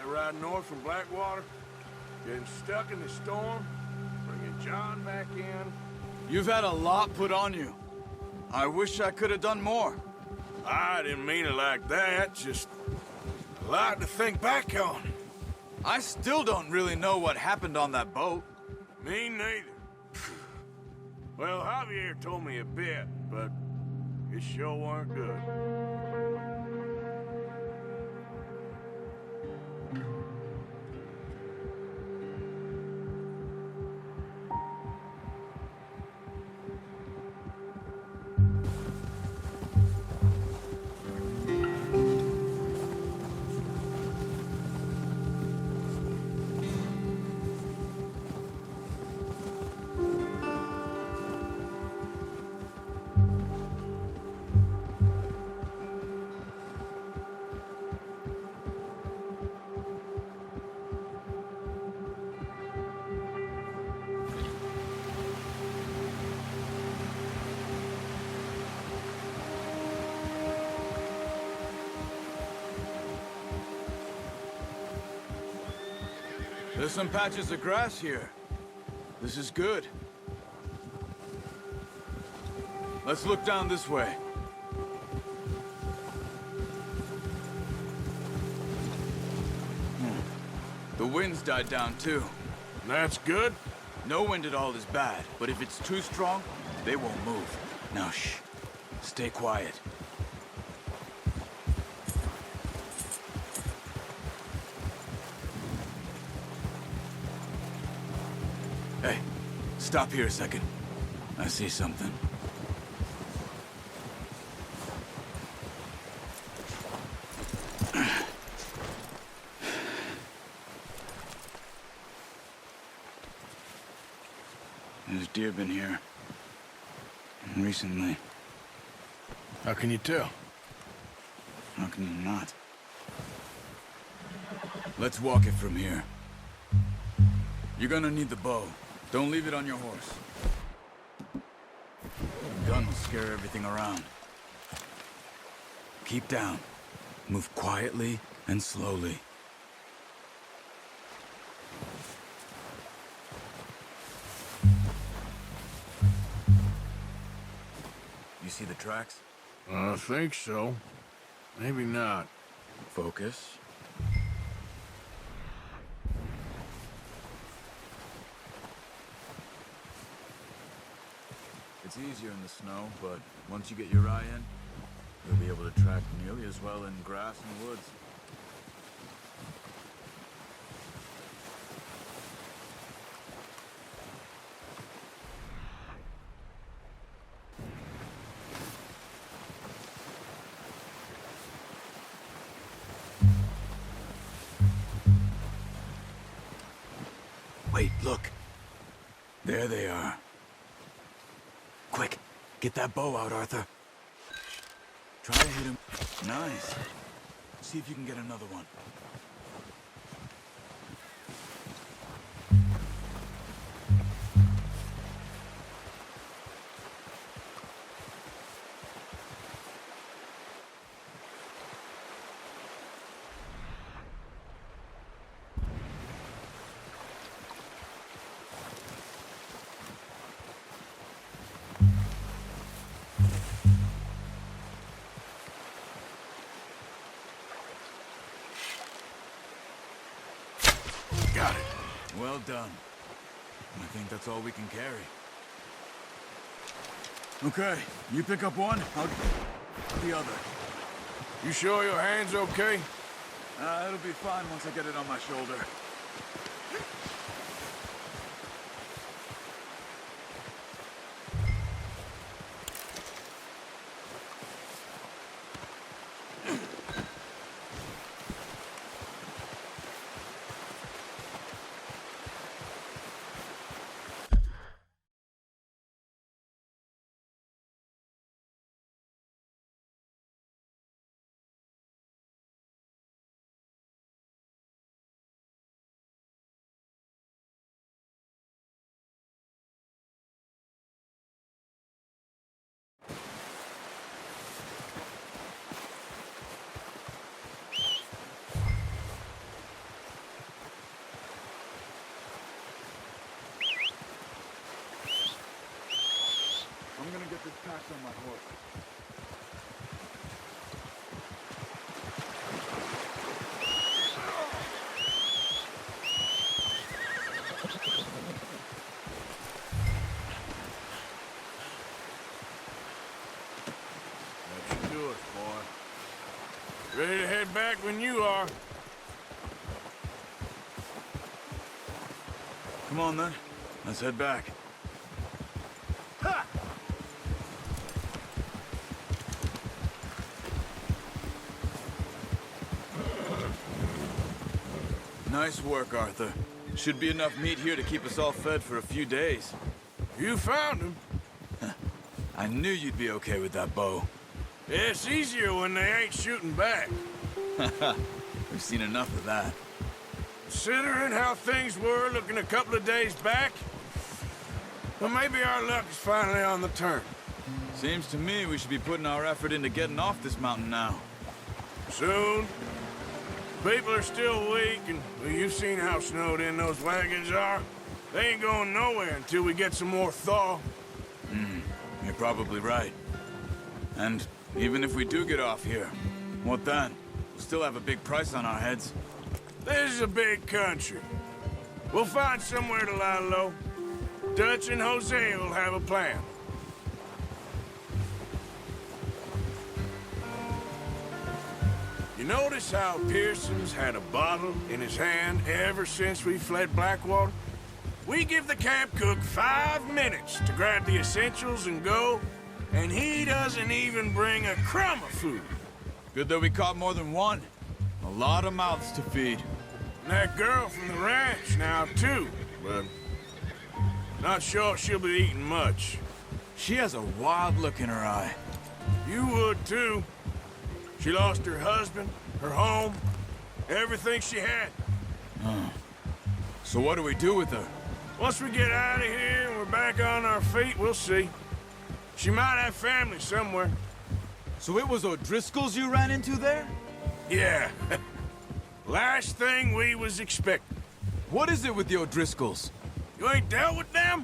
I ride north from Blackwater, getting stuck in the storm, bringing John back in. You've had a lot put on you. I wish I could have done more. I didn't mean it like that, just a lot to think back on. I still don't really know what happened on that boat. Me neither. Well, Javier told me a bit, but it sure weren't good. There's some patches of grass here. This is good. Let's look down this way. The wind's died down too. That's good? No wind at all is bad, but if it's too strong, they won't move. Now shh. Stay quiet. Hey, stop here a second. I see something. There's deer been here. Recently. How can you tell? How can you not? Let's walk it from here. You're gonna need the bow. Don't leave it on your horse. The gun will scare everything around. Keep down. Move quietly and slowly. You see the tracks? I think so. Maybe not. Focus. It's easier in the snow, but once you get your eye in, you'll be able to track nearly as well in grass and woods. Wait, look. There they are. Quick, get that bow out, Arthur. Try to hit him. Nice. See if you can get another one. Got it. Well done. I think that's all we can carry. Okay, you pick up one, I'll the other. You sure your hand's okay? It'll be fine once I get it on my shoulder. tracks on my horse. That should do it, boy. Ready to head back when you are. Come on, then. Let's head back. Ha! Nice work, Arthur. Should be enough meat here to keep us all fed for a few days. You found him. I knew you'd be okay with that bow. It's easier when they ain't shooting back. We've seen enough of that. Considering how things were looking a couple of days back, well, maybe our luck is finally on the turn. Seems to me we should be putting our effort into getting off this mountain now. Soon. People are still weak, and well, you've seen how snowed in those wagons are. They ain't going nowhere until we get some more thaw. You're probably right. And even if we do get off here, what then? We'll still have a big price on our heads. This is a big country. We'll find somewhere to lie low. Dutch and Jose will have a plan. You notice how Pearson's had a bottle in his hand ever since we fled Blackwater? We give the camp cook 5 minutes to grab the essentials and go, and he doesn't even bring a crumb of food. Good that we caught more than one. A lot of mouths to feed. And that girl from the ranch now, too, but not sure she'll be eating much. She has a wild look in her eye. You would, too. She lost her husband, her home, everything she had. So what do we do with her? Once we get out of here and we're back on our feet, we'll see. She might have family somewhere. So it was O'Driscoll's you ran into there? Yeah. Last thing we was expecting. What is it with the O'Driscolls? You ain't dealt with them?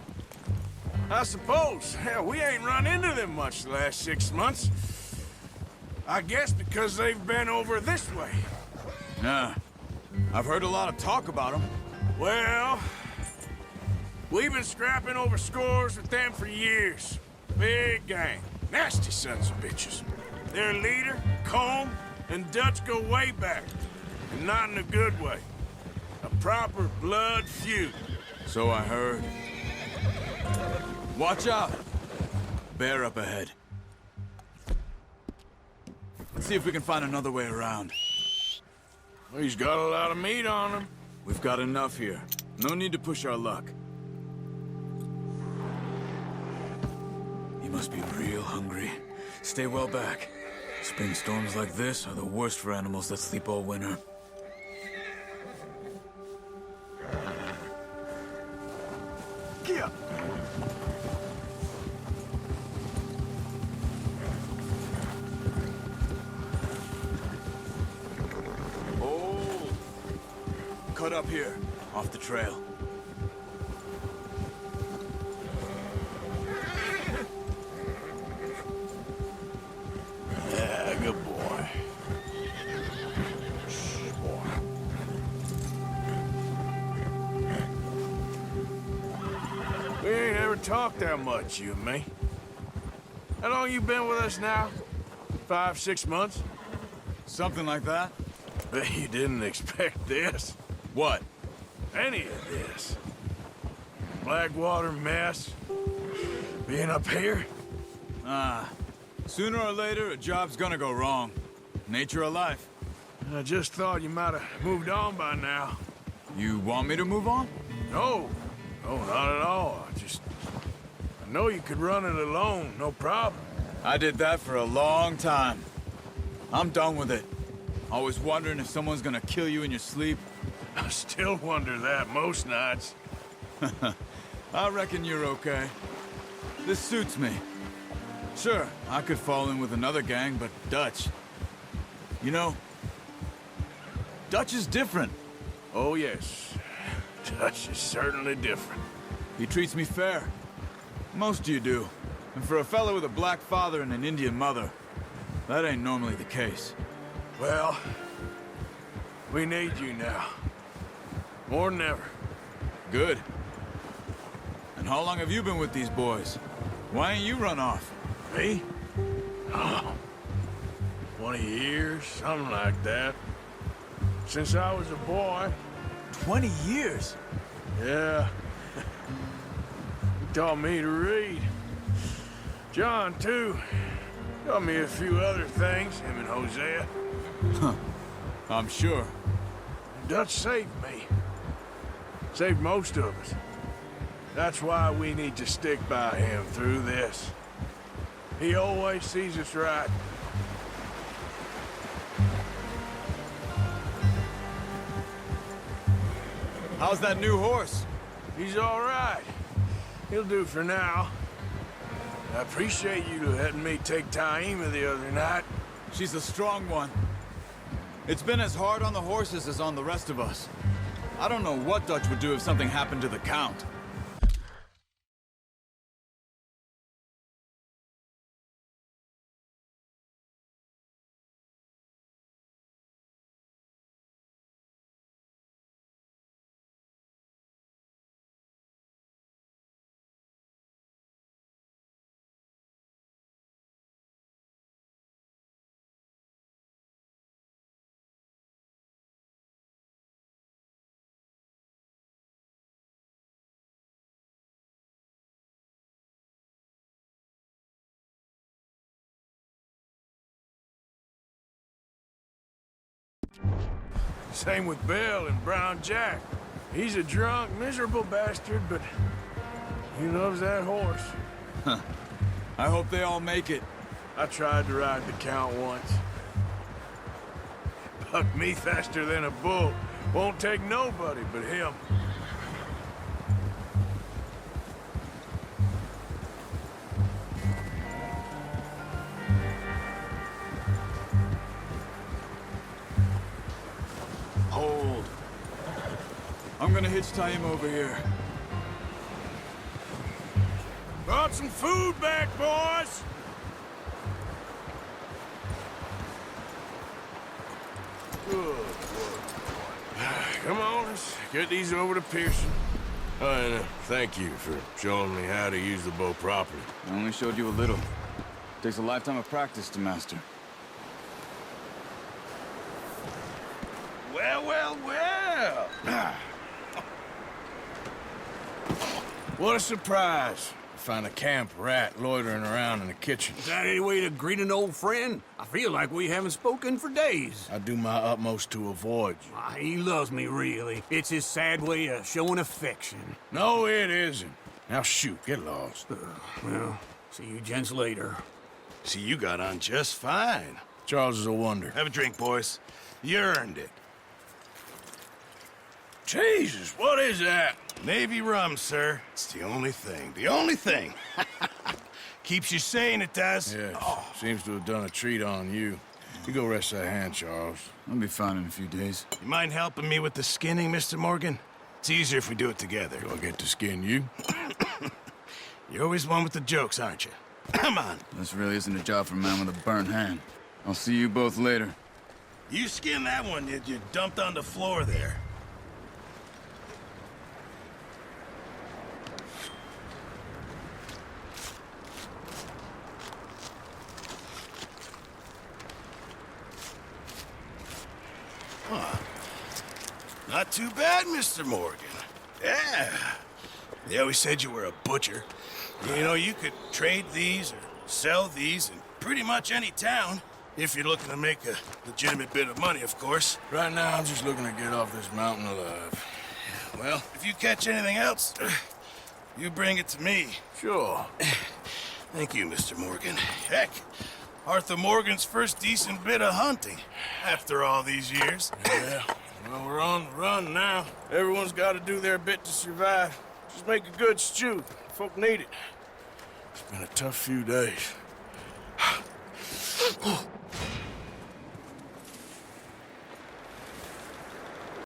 I suppose. Hell, we ain't run into them much the last 6 months. I guess because they've been over this way. Nah. I've heard a lot of talk about them. Well, we've been scrapping over scores with them for years. Big gang. Nasty sons of bitches. Their leader, Combe, and Dutch go way back. And not in a good way. A proper blood feud. So I heard. Watch out! Bear up ahead. Let's see if we can find another way around. Well, he's got a lot of meat on him. We've got enough here. No need to push our luck. He must be real hungry. Stay well back. Spring storms like this are the worst for animals that sleep all winter. Yeah. Oh! Cut up here, off the trail. Yeah, good boy. Shh, boy. We ain't ever talked that much, you and me. How long you been with us now? 5, 6 months? Something like that? Bet you didn't expect this. What? Any of this. Blackwater mess. Being up here. Sooner or later, a job's gonna go wrong. Nature of life. I just thought you might have moved on by now. You want me to move on? No. No, not at all. I know you could run it alone, no problem. I did that for a long time. I'm done with it. Always wondering if someone's gonna kill you in your sleep. I still wonder that most nights. I reckon you're okay. This suits me. Sure, I could fall in with another gang, but Dutch... You know, Dutch is different. Oh, yes. Dutch is certainly different. He treats me fair. Most of you do. And for a fellow with a black father and an Indian mother, that ain't normally the case. Well, we need you now. More than ever. Good. And how long have you been with these boys? Why ain't you run off? Me? Oh, 20 years, something like that. Since I was a boy. 20 years? Yeah. He taught me to read. John, too. Taught me a few other things, him and Hosea. Huh. I'm sure. Dutch saved me. Saved most of us. That's why we need to stick by him through this. He always sees us right. How's that new horse? He's all right. He'll do for now. I appreciate you letting me take Taima the other night. She's a strong one. It's been as hard on the horses as on the rest of us. I don't know what Dutch would do if something happened to the Count. Same with Bill and Brown Jack. He's a drunk, miserable bastard, but he loves that horse. Huh. I hope they all make it. I tried to ride the Count once. Bucked me faster than a bull. Won't take nobody but him. Hold. I'm gonna hitch Taima over here. Brought some food back, boys! Good work. Come on, let's get these over to Pearson. Oh, and thank you for showing me how to use the bow properly. I only showed you a little. Takes a lifetime of practice to master. Well, well, well! What a surprise. Find a camp rat loitering around in the kitchen. Is that any way to greet an old friend? I feel like we haven't spoken for days. I do my utmost to avoid you. He loves me, really. It's his sad way of showing affection. No, it isn't. Now shoot, get lost. Well, see you gents later. See, you got on just fine. Charles is a wonder. Have a drink, boys. You earned it. Jesus, what is that? Navy rum, sir. It's the only thing. The only thing. Keeps you sane, it does. Yes, seems to have done a treat on you. You go rest that hand, Charles. I'll be fine in a few days. You mind helping me with the skinning, Mr. Morgan? It's easier if we do it together. Do I get to skin you? You're always one with the jokes, aren't you? Come on. This really isn't a job for a man with a burnt hand. I'll see you both later. You skinned that one you dumped on the floor there. Huh. Not too bad, Mr. Morgan. Yeah. They always said you were a butcher. You know, you could trade these or sell these in pretty much any town. If you're looking to make a legitimate bit of money, of course. Right now, I'm just looking to get off this mountain alive. Well, if you catch anything else, you bring it to me. Sure. Thank you, Mr. Morgan. Heck, Arthur Morgan's first decent bit of hunting after all these years. Yeah, well, we're on the run now. Everyone's got to do their bit to survive. Just make a good stew. Folk need it. It's been a tough few days.